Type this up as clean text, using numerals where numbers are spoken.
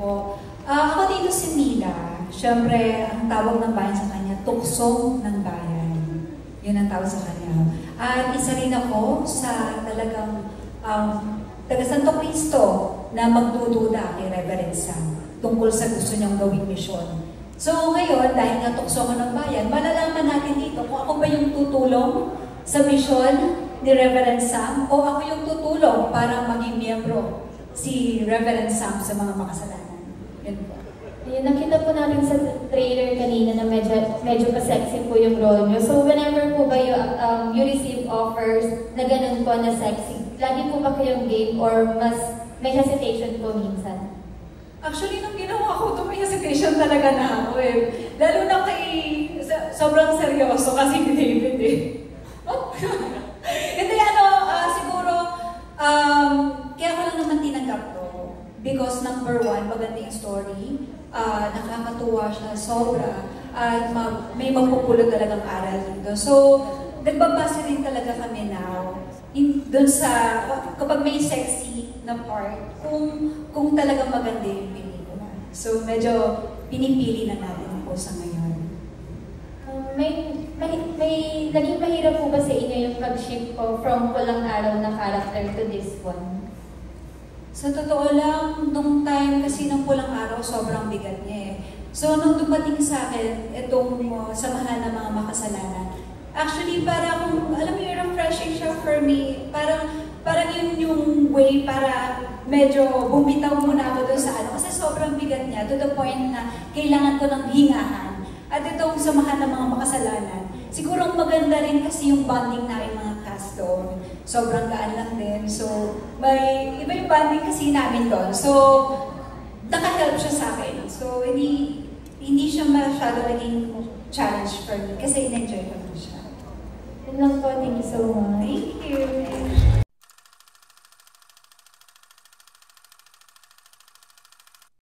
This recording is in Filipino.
po. Ako dito si Mila. Siyempre, ang tawag ng bayan sa kanya, tukso ng bayan. Yun ang tawag sa kanya. At isa rin ako sa talagang taga Santo Cristo na magdududa kay Reverend Sam tungkol sa gusto niyang gawing misyon. So ngayon, dahil nga tukso ko ng bayan, malalaman natin dito kung ako ba yung tutulong sa misyon ni Reverend Sam o ako yung tutulong para maging miyembro si Reverend Sam sa mga makasalanan. Yun po. Ayun, nakita po natin sa trailer kanina na medyo pa-sexy po yung role nyo. So whenever po ba you receive offers na ganun po na sexy, lagi po ba kayong game or mas may hesitation po minsan? Actually, nung ginawa ko ito, may hesitation talaga na ako eh. Lalo na kay sobrang seryoso kasi ni David eh. Hindi siguro, kaya ko lang naman tinanggap to. Because number one, maganda yung story. Nakakatuwa siya, sobra. At may magpupulot talagang aral dito. So, nagbabase rin talaga kami now. Doon sa, kapag may sexy na part, kung talagang maganda yung pelikula. So, medyo pinipili na natin po sa ngayon. Naging mahirap po ba sa inyo yung pag-shift po from Pulang Araw na character to this one? Sa totoo lang, nung time kasi ng Pulang Araw, sobrang bigat niya eh. So, nung dumating sa akin, itong samahan ng mga makasalanan, actually, parang, alam mo yung refreshing siya for me. Parang yun yung way para medyo bumitaw muna ako doon sa ano. Kasi sobrang bigat niya to the point na kailangan ko ng hingahan. At itong samahan ng mga makasalanan, siguro maganda rin kasi yung bonding namin mga cast doon. Sobrang gaan lang din. So, may iba yung bonding kasi namin doon. So, naka-help siya sa akin. So, hindi siya masyado naging challenge for me kasi in-enjoy ko na siya. Yun lang po. Thank you so much. Thank you.